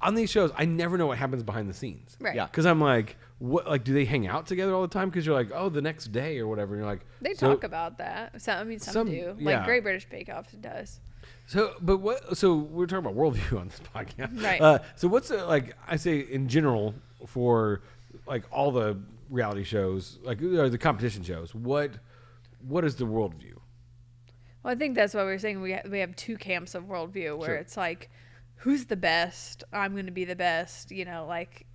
[SPEAKER 1] on these shows I never know what happens behind the scenes,
[SPEAKER 2] right?
[SPEAKER 3] Yeah,
[SPEAKER 1] because I'm like, what, like, do they hang out together all the time? Because you're like, oh, the next day or whatever, and you're like,
[SPEAKER 2] they talk about that. So I mean, some do. Like Great British Bake Off does.
[SPEAKER 1] So, but what? So we're talking about worldview on this podcast,
[SPEAKER 2] right?
[SPEAKER 1] So what's like I say in general for like all the reality shows, like or the competition shows, what is the worldview?
[SPEAKER 2] Well, I think that's what we're saying. We have two camps of worldview where it's like, who's the best? I'm going to be the best. You know, like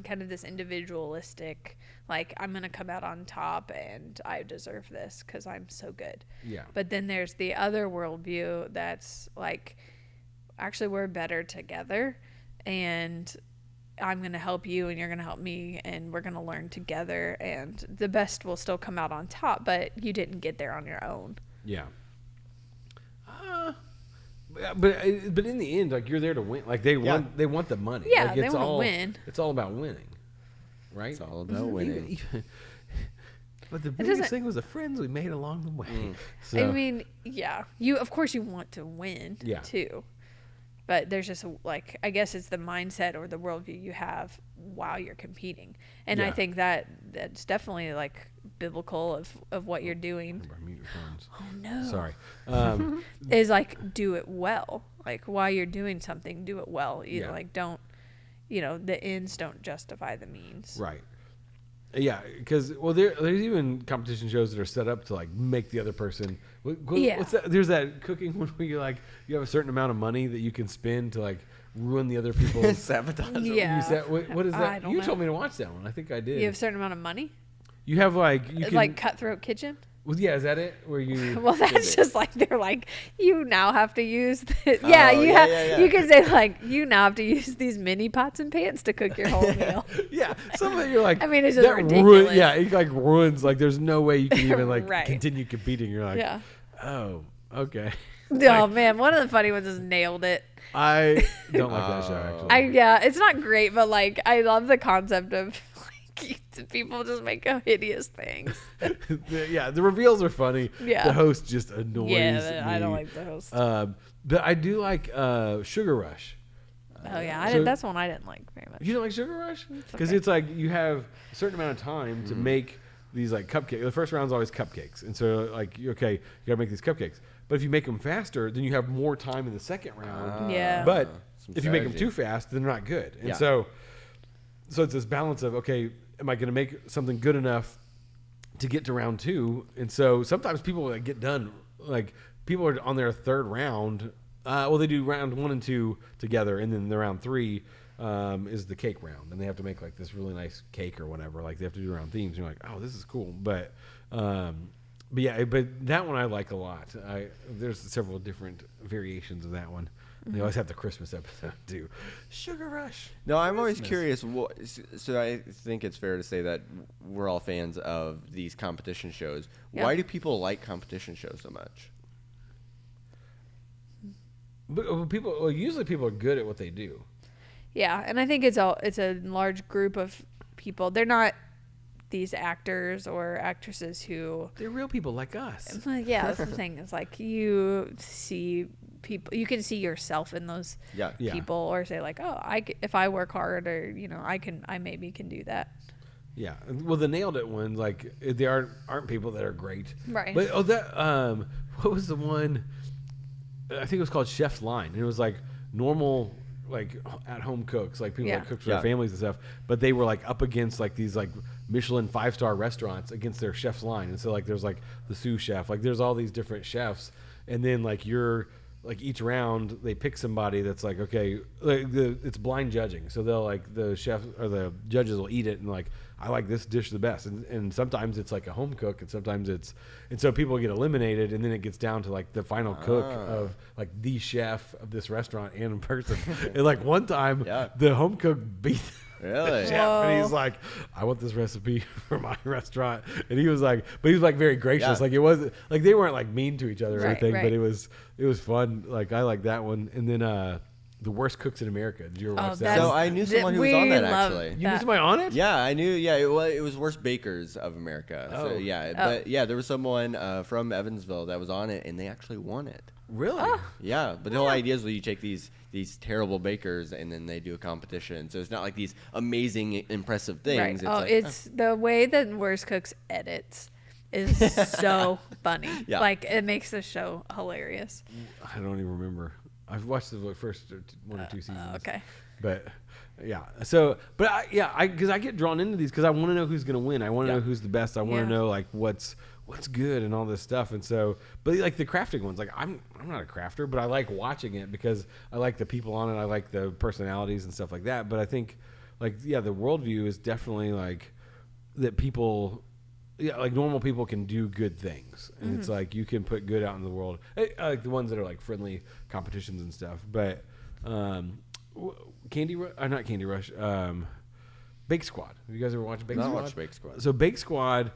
[SPEAKER 2] kind of this individualistic, like I'm going to come out on top and I deserve this because I'm so good.
[SPEAKER 1] Yeah.
[SPEAKER 2] But then there's the other worldview that's like, actually we're better together and I'm going to help you and you're going to help me and we're going to learn together and the best will still come out on top, but you didn't get there on your own.
[SPEAKER 1] Yeah. But in the end, like you're there to win. Like they want the money.
[SPEAKER 2] Yeah,
[SPEAKER 1] like,
[SPEAKER 2] they want to win.
[SPEAKER 1] It's all about winning, right?
[SPEAKER 3] It's all about winning.
[SPEAKER 1] But the biggest thing was the friends we made along the way. So,
[SPEAKER 2] I mean, yeah, of course you want to win too, but there's just like I guess it's the mindset or the worldview you have while you're competing, and I think that's definitely like biblical of what you're doing.
[SPEAKER 1] Mute your phones.
[SPEAKER 2] Oh no!
[SPEAKER 1] Sorry.
[SPEAKER 2] Is like do it well. Like while you're doing something, do it well. You like don't. The ends don't justify the means.
[SPEAKER 1] Right. Yeah, because there's even competition shows that are set up to like make the other person. What's that? There's that cooking one where you have a certain amount of money that you can spend to like ruin the other people's
[SPEAKER 3] sabotage.
[SPEAKER 2] Yeah.
[SPEAKER 1] What is that?
[SPEAKER 2] I don't know.
[SPEAKER 1] Told me to watch that one. I think I did.
[SPEAKER 2] You have a certain amount of money.
[SPEAKER 1] You have like
[SPEAKER 2] Cutthroat Kitchen.
[SPEAKER 1] Well, yeah, is that it? Where you?
[SPEAKER 2] Well, that's just like they're like you now have to use. You can say like you now have to use these mini pots and pans to cook your whole meal.
[SPEAKER 1] Yeah, some of it you're like.
[SPEAKER 2] I mean, it's just ridiculous.
[SPEAKER 1] It like ruins. Like, there's no way you can even like continue competing. You're like, oh, okay.
[SPEAKER 2] Oh man, one of the funny ones is Nailed It.
[SPEAKER 1] I don't like that show actually.
[SPEAKER 2] It's not great, but like I love the concept of. People just make hideous things.
[SPEAKER 1] The reveals are funny. Yeah. The host just annoys me.
[SPEAKER 2] I don't like the host.
[SPEAKER 1] But I do like Sugar Rush.
[SPEAKER 2] That's one I didn't like very much.
[SPEAKER 1] You don't like Sugar Rush? Because it's like you have a certain amount of time to make these like cupcakes. The first round's always cupcakes. And so like, you got to make these cupcakes. But if you make them faster, then you have more time in the second round. But if you make them too fast, then they're not good. And so it's this balance of, okay, am I going to make something good enough to get to round two? And so sometimes people get done, like people are on their third round. They do round 1 and 2 together, and then the round 3 is the cake round, and they have to make like this really nice cake or whatever. Like they have to do around themes. And you're like, oh, this is cool. But that one I like a lot. There's several different variations of that one. They always have the Christmas episode too. Sugar Rush.
[SPEAKER 3] No, I'm always curious. So I think it's fair to say that we're all fans of these competition shows. Yeah. Why do people like competition shows so much?
[SPEAKER 1] But usually people are good at what they do.
[SPEAKER 2] Yeah, and I think it's a large group of people. They're not these actors or actresses who
[SPEAKER 1] they're real people like us.
[SPEAKER 2] Yeah, that's the thing. It's like you see people, you can see yourself in those people, or say like, oh, if I work hard, or I maybe can do that. Yeah,
[SPEAKER 1] well, the Nailed It ones, like they aren't people that are great,
[SPEAKER 2] right?
[SPEAKER 1] But what was the one? I think it was called Chef's Line, and it was like normal like at home cooks, like people
[SPEAKER 2] Yeah.
[SPEAKER 1] that cook for their families and stuff, but they were like up against like these like Michelin 5-star restaurants against their chef's line. And so like there's like the sous chef, like there's all these different chefs, and then like you're like each round they pick somebody that's like, okay, like it's blind judging, so they'll like the chef or the judges will eat it and like, I like this dish the best, and sometimes it's like a home cook, and sometimes it's, and so people get eliminated, and then it gets down to like the final cook of like the chef of this restaurant and person. And like one time the home cook beat
[SPEAKER 3] Really?
[SPEAKER 1] chef, and he's like, I want this recipe for my restaurant, and he was like, but he was like very gracious, like it wasn't like they weren't like mean to each other or anything, but it was fun. Like I like that one. And then the Worst Cooks in America. Did you ever watch that?
[SPEAKER 3] So I knew someone who was on that actually.
[SPEAKER 1] You knew somebody on it?
[SPEAKER 3] Yeah, I knew. Yeah, it was Worst Bakers of America.
[SPEAKER 1] Oh.
[SPEAKER 3] So but yeah, there was someone from Evansville that was on it, and they actually won it.
[SPEAKER 1] Really?
[SPEAKER 3] Yeah, but the whole idea is that you take these terrible bakers and then they do a competition. So it's not like these amazing, impressive things.
[SPEAKER 2] Right.
[SPEAKER 3] It's like,
[SPEAKER 2] the way that Worst Cooks edits is so funny.
[SPEAKER 3] Yeah.
[SPEAKER 2] Like it makes the show hilarious.
[SPEAKER 1] I don't even remember. I've watched the first 1 or 2 seasons.
[SPEAKER 2] Okay.
[SPEAKER 1] But yeah, so but because I get drawn into these because I want to know who's gonna win. I want to know who's the best. I want to know like what's good and all this stuff. And so, but like the crafting ones, like I'm not a crafter, but I like watching it because I like the people on it. I like the personalities and stuff like that. But I think like the WorldView is definitely like that people. Yeah, like normal people can do good things, and it's like you can put good out in the world. Like the ones that are like friendly competitions and stuff. But not Candy Rush, Bake Squad. Have you guys ever watched Bake Squad?
[SPEAKER 3] I watched Bake Squad.
[SPEAKER 1] So Bake Squad,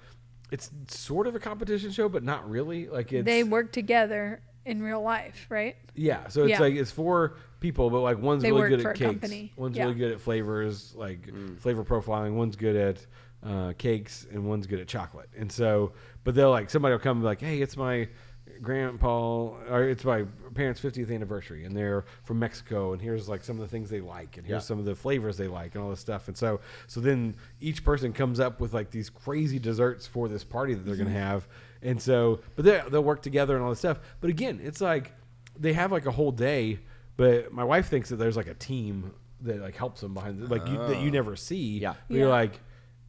[SPEAKER 1] it's sort of a competition show, but not really. Like
[SPEAKER 2] they work together in real life, right?
[SPEAKER 1] Yeah, so it's like it's 4 people, but like one's really good at cakes, one's really good at flavors, like flavor profiling. One's good at cakes, and one's good at chocolate. And so, but they'll like somebody will come and be like, hey, it's my grandpa, or it's my parents' 50th anniversary, and they're from Mexico, and here's like some of the things they like, and here's some of the flavors they like, and all this stuff. And so then each person comes up with like these crazy desserts for this party that they're gonna have. And so, but they'll work together and all this stuff. But again, it's like they have like a whole day. But my wife thinks that there's like a team that like helps them behind, like that you never see. Yeah, but you're like,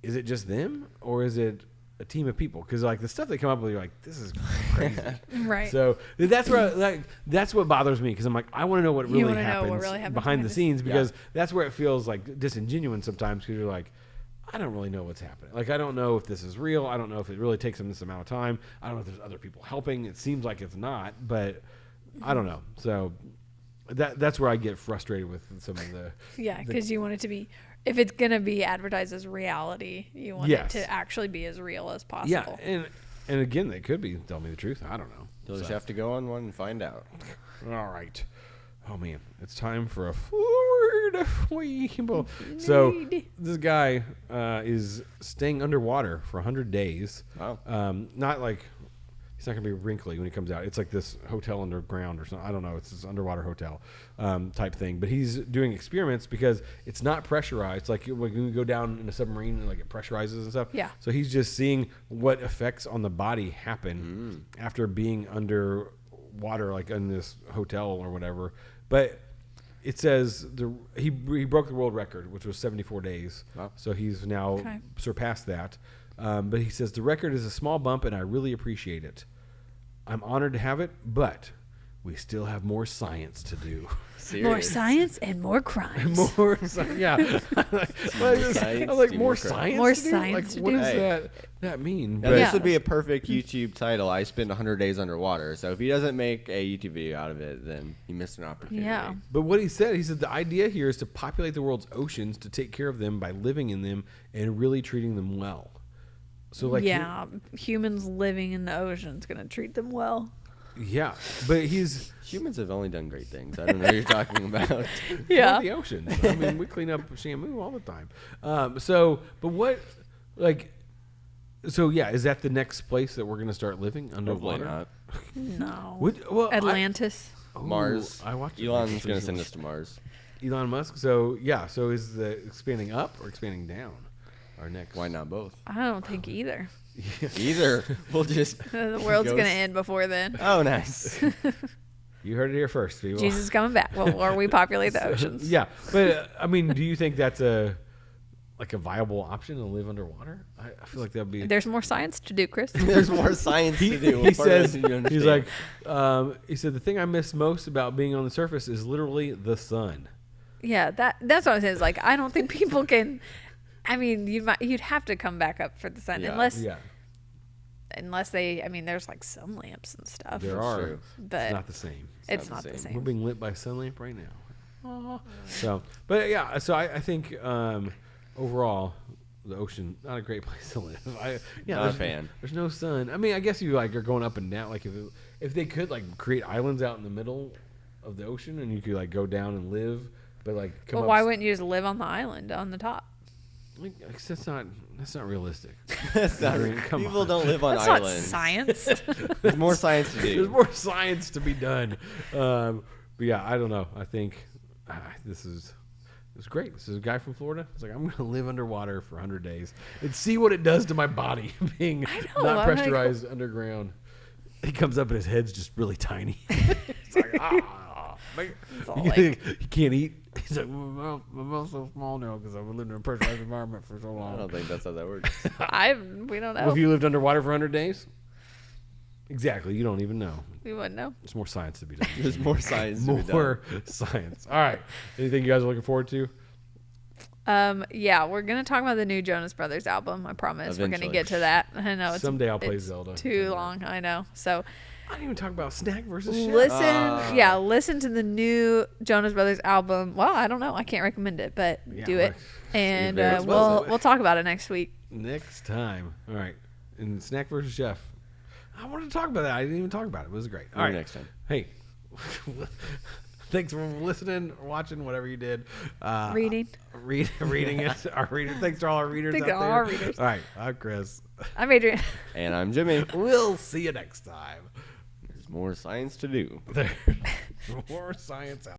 [SPEAKER 1] is it just them or is it a team of people? Because like the stuff they come up with, you're like, this is crazy.
[SPEAKER 2] Right.
[SPEAKER 1] So that's where that's what bothers me, because I'm like, I want to know what really happens behind the scenes, because that's where it feels like disingenuous sometimes, because you're like, I don't really know what's happening. Like, I don't know if this is real. I don't know if it really takes them this amount of time. I don't know if there's other people helping. It seems like it's not, but I don't know. So that's where I get frustrated with some of the
[SPEAKER 2] because you want it to be, if it's gonna be advertised as reality, you want it to actually be as real as possible.
[SPEAKER 1] Yeah, and again, they could be. Tell me the truth. I don't know.
[SPEAKER 3] You'll just have to go on one and find out.
[SPEAKER 1] All right. Oh man, it's time for a forward weeble. So this guy is staying underwater for 100 days.
[SPEAKER 3] Wow.
[SPEAKER 1] Not like he's not gonna be wrinkly when he comes out. It's like this hotel underground or something. I don't know. It's this underwater hotel type thing. But he's doing experiments because it's not pressurized. Like when you go down in a submarine and like it pressurizes and stuff.
[SPEAKER 2] Yeah.
[SPEAKER 1] So he's just seeing what effects on the body happen after being under water, like in this hotel or whatever. But it says he broke the world record, which was 74 days.
[SPEAKER 3] Wow.
[SPEAKER 1] So he's now surpassed that. But he says, the record is a small bump, and I really appreciate it. I'm honored to have it, but we still have more science to do.
[SPEAKER 2] More science and more crimes.
[SPEAKER 1] More science, yeah. More science.
[SPEAKER 2] More
[SPEAKER 1] to do?
[SPEAKER 2] science to
[SPEAKER 1] what
[SPEAKER 2] do.
[SPEAKER 1] does that mean?
[SPEAKER 3] Now, this would be a perfect YouTube title. I spent 100 days underwater. So if he doesn't make a YouTube video out of it, then he missed an opportunity.
[SPEAKER 2] Yeah.
[SPEAKER 1] But what he said the idea here is to populate the world's oceans, to take care of them by living in them and really treating them well. So like
[SPEAKER 2] humans living in the ocean is gonna treat them well.
[SPEAKER 1] Yeah, but
[SPEAKER 3] humans have only done great things. I don't know what you're talking about.
[SPEAKER 1] Yeah, the oceans. I mean, we clean up Shamu all the time. Is that the next place that we're gonna start living underwater?
[SPEAKER 3] Hopefully not.
[SPEAKER 2] No. Atlantis.
[SPEAKER 3] Mars.
[SPEAKER 1] I watched.
[SPEAKER 3] Elon's gonna send us to Mars.
[SPEAKER 1] Elon Musk. So is the expanding up or expanding down? Our next.
[SPEAKER 3] Why not both?
[SPEAKER 2] I don't think either.
[SPEAKER 3] Either. We'll just.
[SPEAKER 2] The world's gonna end before then.
[SPEAKER 3] Oh, nice.
[SPEAKER 1] You heard it here first, people.
[SPEAKER 2] Jesus is coming back. Well, or we populate the oceans.
[SPEAKER 1] Yeah, but I mean, do you think that's a viable option to live underwater? I feel like that'd be.
[SPEAKER 2] There's more science to do, Chris.
[SPEAKER 3] There's more science to do.
[SPEAKER 1] He says he's like he said the thing I miss most about being on the surface is literally the sun.
[SPEAKER 2] Yeah, that's what I'm saying. Is like I don't think people can. I mean, you'd have to come back up for the sun unless they. I mean, there's like sun lamps and stuff.
[SPEAKER 1] There are,
[SPEAKER 3] true.
[SPEAKER 2] but
[SPEAKER 1] it's not the same.
[SPEAKER 2] It's not the same.
[SPEAKER 1] We're being lit by a sun lamp right now. So, but yeah, so I think overall, the ocean not a great place to live.
[SPEAKER 3] Not a fan.
[SPEAKER 1] There's no sun. I mean, I guess you like are going up and down. Like if they could like create islands out in the middle of the ocean and you could like go down and live, but like come
[SPEAKER 2] well,
[SPEAKER 1] up.
[SPEAKER 2] why wouldn't you just live on the island on the top?
[SPEAKER 1] Like, that's not realistic.
[SPEAKER 3] That's not.
[SPEAKER 1] Come
[SPEAKER 3] People
[SPEAKER 1] on.
[SPEAKER 3] don't live on
[SPEAKER 2] That's
[SPEAKER 3] islands.
[SPEAKER 2] not science.
[SPEAKER 3] There's more science to do.
[SPEAKER 1] There's more science to be done. But yeah, I don't know. I think this is great. This is a guy from Florida. It's like I'm going to live underwater for 100 days and see what it does to my body being not pressurized underground. He comes up and his head's just really tiny. It's like you can't eat. He's like, my mouth's so small now because I've been living in a pressurized environment for so long.
[SPEAKER 3] I don't think that's how that works.
[SPEAKER 2] We don't know.
[SPEAKER 1] Well, if you lived underwater for 100 days? Exactly. You don't even know.
[SPEAKER 2] We wouldn't know.
[SPEAKER 1] There's more science to be done.
[SPEAKER 3] There's more science to be done.
[SPEAKER 1] More science. All right. Anything you guys are looking forward to?
[SPEAKER 2] Yeah, we're gonna talk about the new Jonas Brothers album. I promise we're
[SPEAKER 3] Eventually.
[SPEAKER 2] gonna get to that. I know it's
[SPEAKER 1] Someday I'll play
[SPEAKER 2] it's
[SPEAKER 1] Zelda.
[SPEAKER 2] Too long, I know. So
[SPEAKER 1] I didn't even talk about Snack versus Chef.
[SPEAKER 2] listen to the new Jonas Brothers album. Well, I don't know. I can't recommend it, but do it, and
[SPEAKER 3] very well.
[SPEAKER 2] we'll talk about it next week.
[SPEAKER 1] Next time. All right. And Snack versus Chef. I wanted to talk about that. I didn't even talk about it. It was great. All right.
[SPEAKER 3] Next time.
[SPEAKER 1] Hey. Thanks for listening or watching, whatever you did.
[SPEAKER 2] Reading
[SPEAKER 1] it. Our readers. Thanks to all our readers
[SPEAKER 2] Thanks
[SPEAKER 1] out
[SPEAKER 2] to
[SPEAKER 1] there.
[SPEAKER 2] all our readers.
[SPEAKER 1] All right. I'm Chris.
[SPEAKER 2] I'm Adrian.
[SPEAKER 3] And I'm Jimmy.
[SPEAKER 1] We'll see you next time.
[SPEAKER 3] There's more science to do.
[SPEAKER 1] There's more science out